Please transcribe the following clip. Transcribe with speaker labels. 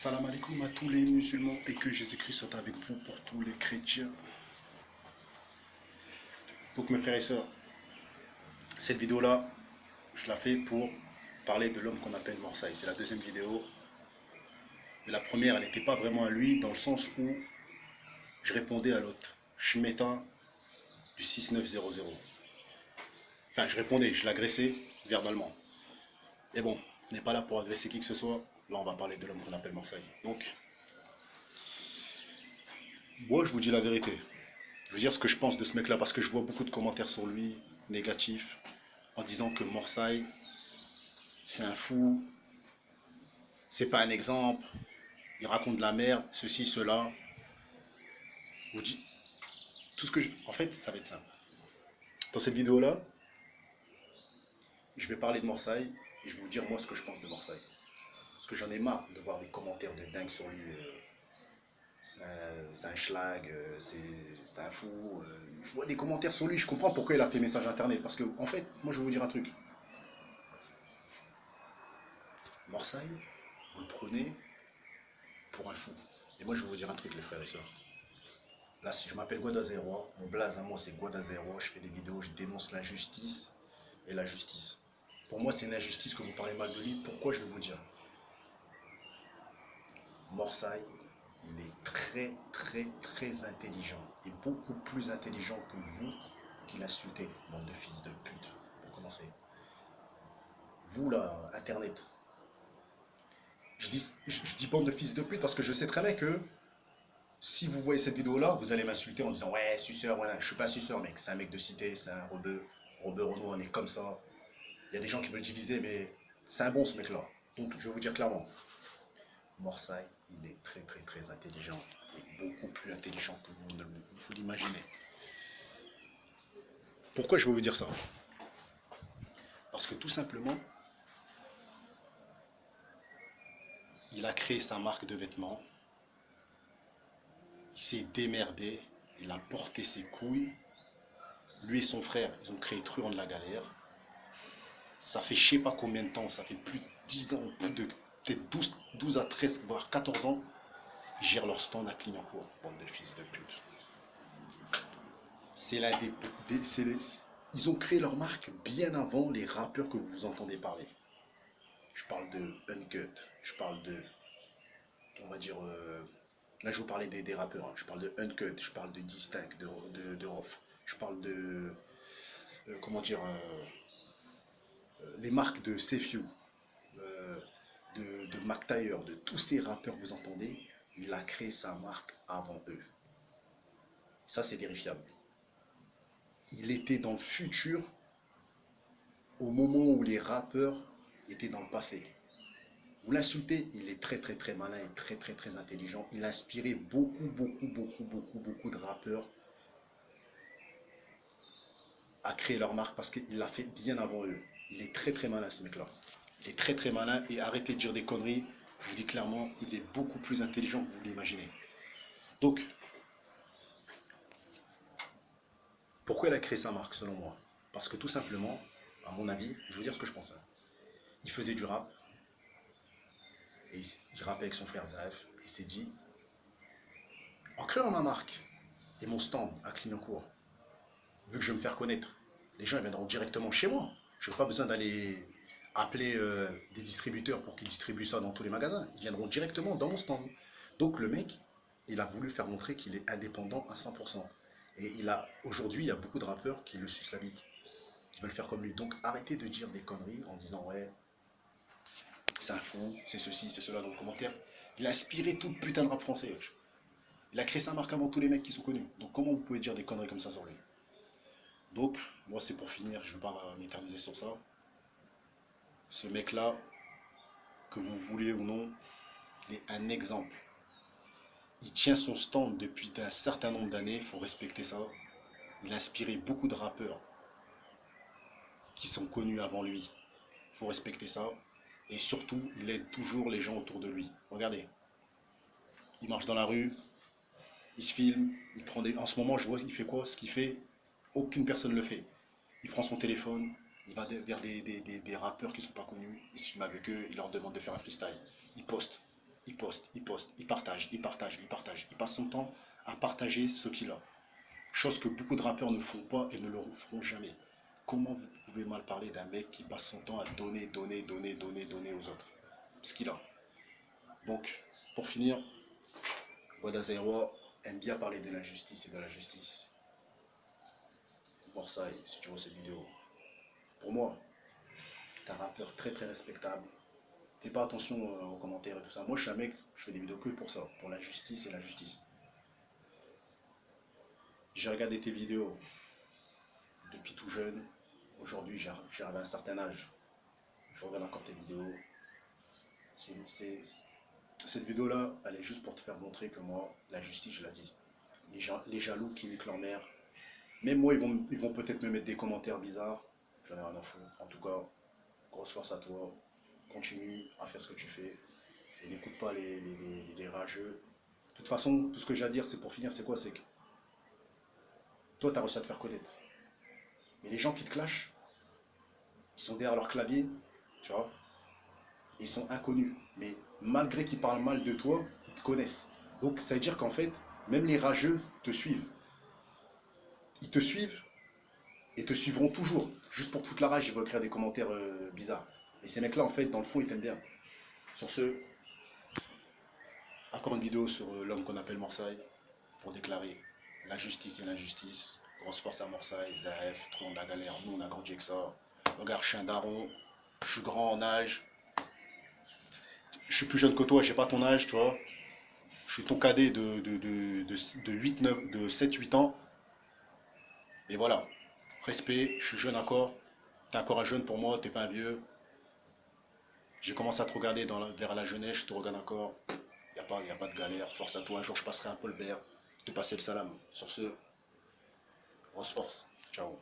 Speaker 1: Salam alaikum à tous les musulmans et que Jésus-Christ soit avec vous pour tous les chrétiens. Donc mes frères et sœurs, cette vidéo-là, je la fais pour parler de l'homme qu'on appelle Morsaï. C'est la deuxième vidéo. Et la première, elle n'était pas vraiment à lui dans le sens où je répondais à l'autre Shmeta du 6900. Enfin, je répondais, je l'agressais verbalement. Et bon, on n'est pas là pour agresser qui que ce soit. Là, on va parler de l'homme qu'on appelle Morsaï. Donc, moi, je vous dis la vérité. Je veux dire ce que je pense de ce mec-là parce que je vois beaucoup de commentaires sur lui, négatifs, en disant que Morsaï, c'est un fou, c'est pas un exemple, il raconte de la merde, ceci, cela. Je vous dis tout ce que je... En fait, ça va être simple. Dans cette vidéo-là, je vais parler de Morsaï et je vais vous dire moi ce que je pense de Morsaï. Parce que j'en ai marre de voir des commentaires de dingue sur lui. C'est un schlag, c'est un fou. Je vois des commentaires sur lui, je comprends pourquoi il a fait message internet. Parce que, en fait, moi je vais vous dire un truc. Morsaï, vous le prenez pour un fou. Et moi je vais vous dire un truc les frères et sœurs. Là, si je m'appelle Guadazero, mon blaze à moi c'est Guadazero, je fais des vidéos, je dénonce l'injustice et la justice. Pour moi c'est une injustice que vous parlez mal de lui. Pourquoi je vais vous dire? Morsaï, il est très intelligent. Et beaucoup plus intelligent que vous qui l'insultez, bande de fils de pute, pour commencer. Vous là, internet. Je dis bande de fils de pute parce que je sais très bien que si vous voyez cette vidéo-là, vous allez m'insulter en disant ouais, suceur, voilà. Je suis pas un suceur, mec. C'est un mec de cité, c'est un rebeu. Rebeu Renault, on est comme ça. Il y a des gens qui veulent diviser, mais c'est un bon ce mec-là. Donc je vais vous dire clairement, Morsaï, il est très intelligent. Et beaucoup plus intelligent que vous ne vous l'imaginez. Pourquoi je vais vous dire ça? Parce que tout simplement, il a créé sa marque de vêtements. Il s'est démerdé. Il a porté ses couilles. Lui et son frère, ils ont créé Truand de la Galère. Ça fait je sais pas combien de temps, ça fait plus de 10 ans, plus de peut-être 12 à 13, voire 14 ans. Ils gèrent leur stand à Clignancourt, bande de fils de pute. C'est l'un ils ont créé leur marque bien avant les rappeurs que vous entendez parler. Je parle de Uncut, je parle de, on va dire, là je vous parlais des rappeurs, hein. Je parle de Uncut, je parle de Distinct, de Rof, je parle de, comment dire, les marques de Sefiu, de Mac Taylor, de tous ces rappeurs que vous entendez, il a créé sa marque avant eux. Ça c'est vérifiable. Il était dans le futur au moment où les rappeurs étaient dans le passé. Vous l'insultez, il est très malin et très intelligent. Il a inspiré beaucoup de rappeurs à créer leur marque parce qu'il l'a fait bien avant eux. Il est très malin ce mec-là. Il est très malin et arrêtez de dire des conneries. Je vous dis clairement, il est beaucoup plus intelligent que vous l'imaginez. Donc, pourquoi il a créé sa marque selon moi? Parce que tout simplement, à mon avis, je vais vous dire ce que je pense. Il faisait du rap. Et il rappait avec son frère Zaef. Et il s'est dit, en créant ma marque et mon stand à Clignancourt, vu que je vais me faire connaître, les gens ils viendront directement chez moi. Je n'ai pas besoin d'aller appeler des distributeurs pour qu'ils distribuent ça dans tous les magasins. Ils viendront directement dans mon stand. Donc le mec, il a voulu faire montrer qu'il est indépendant à 100%. Et aujourd'hui, il y a beaucoup de rappeurs qui le sucent la bite, qui veulent faire comme lui. Donc arrêtez de dire des conneries en disant ouais, c'est un fou, c'est ceci, c'est cela dans les commentaires. Il a inspiré tout le putain de rap français. Il a créé sa marque avant tous les mecs qui sont connus. Donc comment vous pouvez dire des conneries comme ça sur lui? Donc, moi c'est pour finir, je ne vais pas m'éterniser sur ça. Ce mec-là, que vous voulez ou non, il est un exemple. Il tient son stand depuis un certain nombre d'années, il faut respecter ça. Il a inspiré beaucoup de rappeurs qui sont connus avant lui. Il faut respecter ça. Et surtout, il aide toujours les gens autour de lui. Regardez, il marche dans la rue, il se filme, il prend des... En ce moment, je vois, il fait quoi? Ce qu'il fait, aucune personne ne le fait. Il prend son téléphone, il va vers des rappeurs qui ne sont pas connus, il se filme avec eux, il leur demande de faire un freestyle. Il poste. il poste, il poste, il partage, il partage, il partage. Il passe son temps à partager ce qu'il a. Chose que beaucoup de rappeurs ne font pas et ne le feront jamais. Comment vous pouvez mal parler d'un mec qui passe son temps à donner, donner, donner, donner, donner aux autres ce qu'il a. Donc, pour finir, Wada Zairoa aime bien parler de l'injustice et de la justice. Morsay, si tu vois cette vidéo, pour moi, t'es un rappeur très très respectable. Fais pas attention aux commentaires et tout ça. Moi, je suis un mec, je fais des vidéos que pour ça, pour la justice et la justice. J'ai regardé tes vidéos depuis tout jeune. Aujourd'hui, j'ai arrivé à un certain âge. Je regarde encore tes vidéos. Cette vidéo-là, elle est juste pour te faire montrer que moi, la justice, je l'ai dit. Les jaloux qui niquent leur mère. Même moi, ils vont peut-être me mettre des commentaires bizarres. J'en ai rien à foutre. En tout cas, grosse force à toi. Continue à faire ce que tu fais. Et n'écoute pas les rageux. De toute façon, tout ce que j'ai à dire, c'est pour finir, c'est quoi? C'est que toi, tu as réussi à te faire connaître. Mais les gens qui te clashent, ils sont derrière leur clavier, tu vois. Ils sont inconnus. Mais malgré qu'ils parlent mal de toi, ils te connaissent. Donc, ça veut dire qu'en fait, même les rageux te suivent. Ils te suivent et te suivront toujours. Juste pour te foutre la rage, ils vont écrire des commentaires bizarres. Et ces mecs-là, en fait, dans le fond, ils t'aiment bien. Sur ce, encore une vidéo sur l'homme qu'on appelle Morsay pour déclarer la justice et l'injustice. Grosse force à Morsay, Zaef, trop de la galère. Nous, on a grandi avec ça. Regarde, je suis un daron. Je suis grand en âge. Je suis plus jeune que toi, j'ai pas ton âge, tu vois. Je suis ton cadet de 7-8 ans. Mais voilà, respect, je suis jeune encore. T'es encore un jeune pour moi, t'es pas un vieux. J'ai commencé à te regarder vers la jeunesse, je te regarde encore. Y a pas de galère, force à toi. Un jour, je passerai un Paul Bert, te passer le salam. Sur ce, grosse force. Ciao.